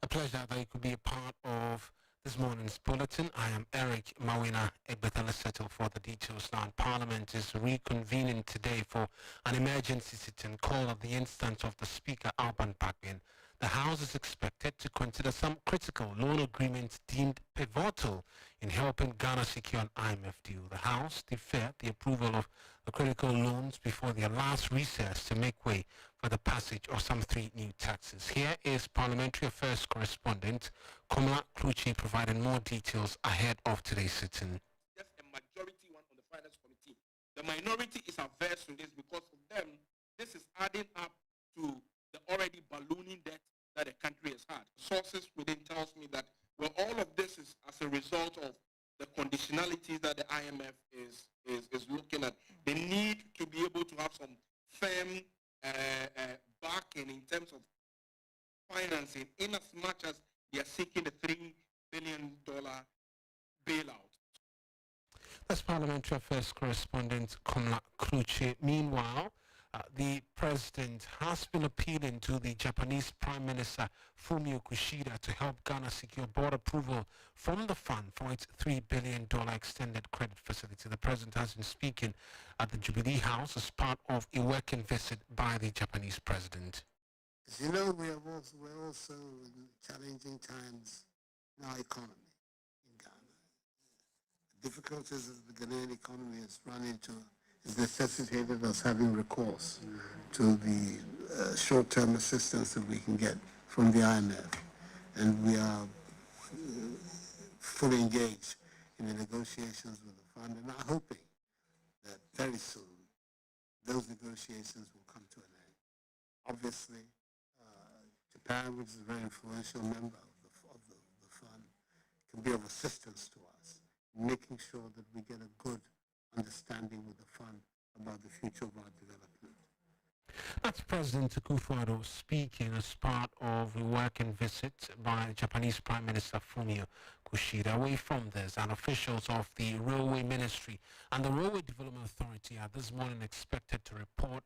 A pleasure that you could be a part of this morning's bulletin. I am Eric Mawuena Egbeta. Let's settle for the details now. Parliament is reconvening today for an emergency sitting call at the instance of the Speaker, Alban Bagbin. The House is expected to consider some critical loan agreements deemed pivotal in helping Ghana secure an IMF deal. The House deferred the approval of the critical loans before their last recess to make way for the passage of some 3 new taxes. Here is Parliamentary Affairs correspondent Komla Kluchi providing more details ahead of today's sitting. Just a majority one on the Finance Committee. The minority is averse to this because of them, this is adding up to the already ballooning debt that the country has had. Sources within tells me that all of this is as a result of the conditionalities that the IMF is looking at. They need to be able to have some firm backing in terms of financing, in as much as they are seeking the $3 billion bailout. That's Parliamentary Affairs correspondent Komla Kluchi. Meanwhile, the president has been appealing to the Japanese Prime Minister Fumio Kishida to help Ghana secure board approval from the fund for its $3 billion extended credit facility. The president has been speaking at the Jubilee House as part of a working visit by the Japanese president. As you know, we're also in challenging times in our economy in Ghana. The difficulties that the Ghanaian economy has run into is necessitated us having recourse to the short-term assistance that we can get from the IMF. And we are fully engaged in the negotiations with the fund and are hoping that very soon those negotiations will come to an end. Obviously, Japan, which is a very influential member of the fund, can be of assistance to us in making sure that we get a good understanding with the fund about the future of our development. That's President Akufo-Addo speaking as part of a working visit by Japanese Prime Minister Fumio Kishida. Away from this, and officials of the Railway Ministry and the Railway Development Authority are this morning expected to report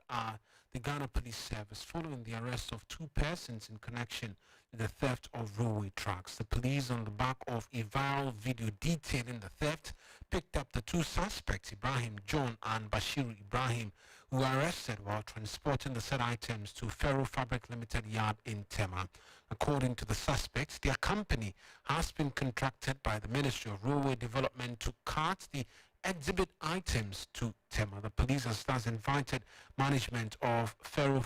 the Ghana Police Service following the arrest of 2 persons in connection with the theft of railway tracks. The police, on the back of a viral video detailing the theft, picked up the 2 suspects, Ibrahim John and Bashiru Ibrahim, who were arrested while transporting the said items to Ferro Fabric Limited Yard in Tema. According to the suspects, their company has been contracted by the Ministry of Railway Development to cart the exhibit items to Tema. The police has thus invited management of Ferro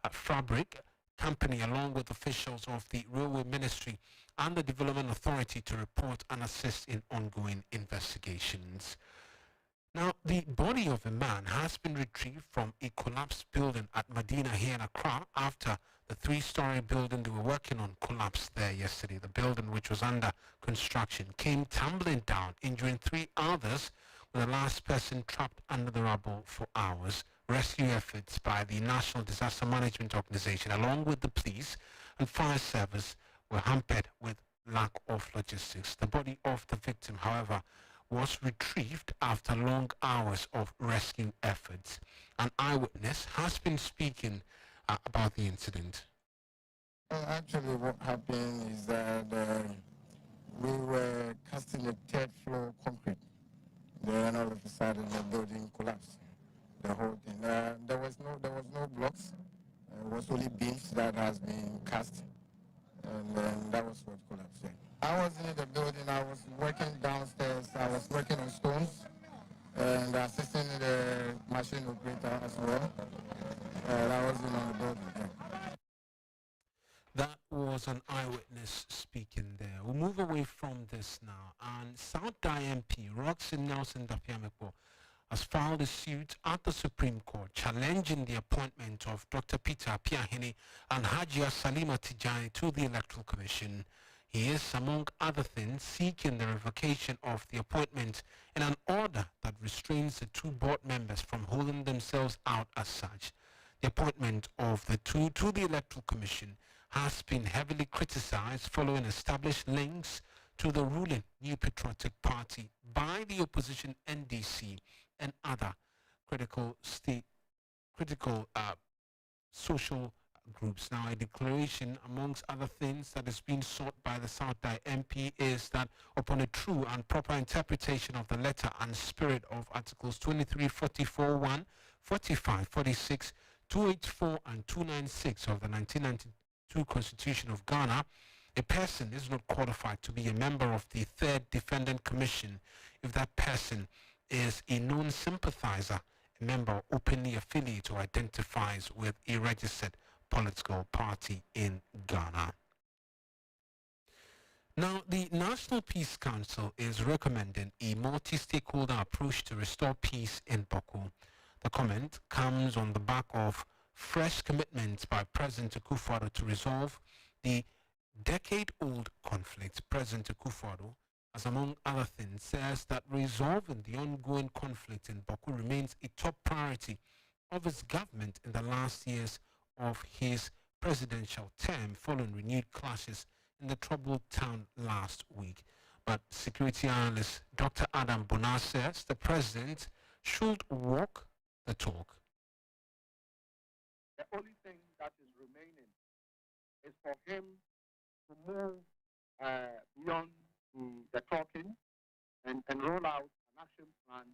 Fabric Company along with officials of the Railway Ministry and the Development Authority to report and assist in ongoing investigations. Now, the body of a man has been retrieved from a collapsed building at Medina here in Accra after the 3-story building they were working on collapsed there yesterday. The building, which was under construction, came tumbling down, injuring 3 others, with the last person trapped under the rubble for hours. Rescue efforts by the National Disaster Management Organization, along with the police and fire service, were hampered with lack of logistics. The body of the victim, however, was retrieved after long hours of rescue efforts. An eyewitness has been speaking about the incident. Actually, what happened is that we were casting a 3rd floor concrete. Then all of a sudden the building collapsed. The whole thing. There was no blocks. It was only beams that has been cast, and then that was what collapsed. Yeah. I was in the building. I was working downstairs. I was working on stones and assisting the machine operator as well. I was in on the building. Yeah. That was an eyewitness speaking there. We'll move away from this now. And South MP Roxy Nelson Dapiamepo has filed a suit at the Supreme Court challenging the appointment of Dr. Peter Apiahene and Hajia Salima Tijani to the Electoral Commission. He is, among other things, seeking the revocation of the appointment in an order that restrains the 2 board members from holding themselves out as such. The appointment of the 2 to the Electoral Commission has been heavily criticized following established links to the ruling New Patriotic Party by the opposition NDC and other critical social groups. Now, a declaration, amongst other things, that is being sought by the South Dai MP is that upon a true and proper interpretation of the letter and spirit of Articles 23, 44, 1, 45, 46, 284, and 296 of the 1992 Constitution of Ghana, a person is not qualified to be a member of the Third Defendant Commission if that person is a known sympathizer, a member openly affiliated or identifies with a registered political party in Ghana. Now, the National Peace Council is recommending a multi-stakeholder approach to restore peace in Boko. The comment comes on the back of fresh commitments by President Akufo-Addo to resolve the decade-old conflict. President Akufo-Addo, as among other things, says that resolving the ongoing conflict in Boko remains a top priority of his government in the last years of his presidential term, following renewed clashes in the troubled town last week. But security analyst Dr. Adam Bonar says the president should walk the talk. The only thing that is remaining is for him to move beyond the talking and roll out an action plan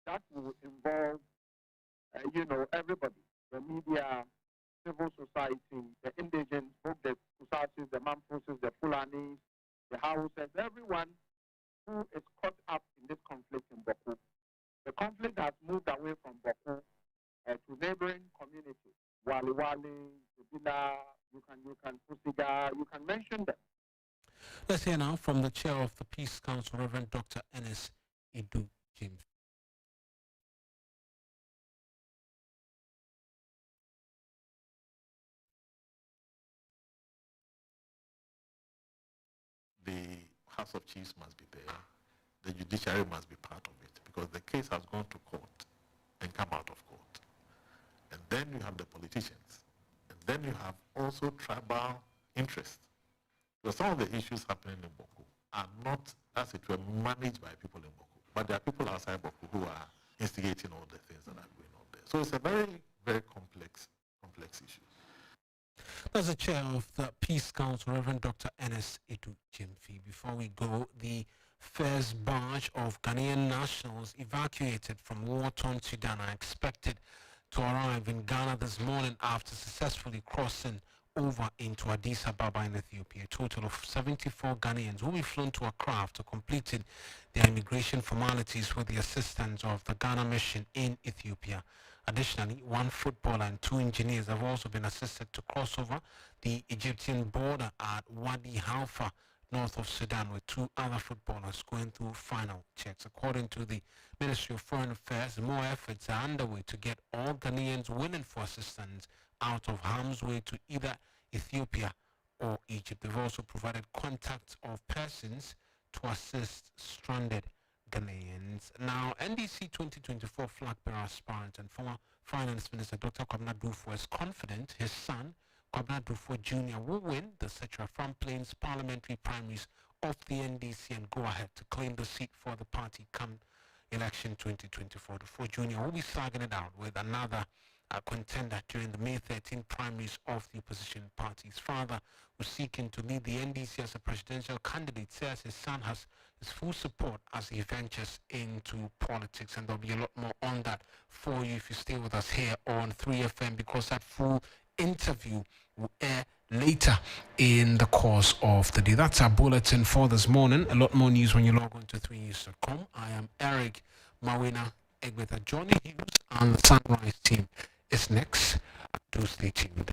that will involve, everybody, the media, civil society, the indigents, both the Kusatsis, the Mampuses, the Fulanis, the Hausas, everyone who is caught up in this conflict in Boko. The conflict has moved away from Boko to neighboring communities. Wali Wali, Zubila, you can Pusiga, you can mention them. Let's hear now from the chair of the Peace Council, Reverend Dr. Enes Idu James. The House of Chiefs must be there. The judiciary must be part of it, because the case has gone to court and come out of court. And then you have the politicians. And then you have also tribal interests. Because some of the issues happening in Boko are not, as it were, managed by people in Boko. But there are people outside Boko who are instigating all the things that are going on there. So it's a very, very complex issue. That's the chair of the Peace Council, Reverend Dr. Enes Idu Jimfi. Before we go, the first batch of Ghanaian nationals evacuated from war-torn Sudan are expected to arrive in Ghana this morning after successfully crossing over into Addis Ababa in Ethiopia. A total of 74 Ghanaians will be flown to Accra after completing their immigration formalities with the assistance of the Ghana mission in Ethiopia. Additionally, one footballer and two engineers have also been assisted to cross over the Egyptian border at Wadi Halfa, north of Sudan, with two other footballers going through final checks. According to the Ministry of Foreign Affairs, more efforts are underway to get all Ghanaians willing for assistance out of harm's way to either Ethiopia or Egypt. They've also provided contacts of persons to assist stranded Ghanaians. Now, NDC 2024 flag bearer aspirant and former Finance Minister Dr. Kwabena Dufo is confident his son, Kwabena Dufo Jr., will win the Setra From Plains parliamentary primaries of the NDC and go ahead to claim the seat for the party come election 2024. Dufo Jr. will be slugging it out with another contender during the May 13 primaries of the opposition party. His father, who's seeking to lead the NDC as a presidential candidate, says his son has his full support as he ventures into politics, and there'll be a lot more on that for you if you stay with us here on 3FM, because that full interview will air later in the course of the day. That's our bulletin for this morning. A lot more news when you log on to 3news.com. I am Eric Mawuena Egbeta. Johnny Hughes and the Sunrise team is next. Do stay tuned.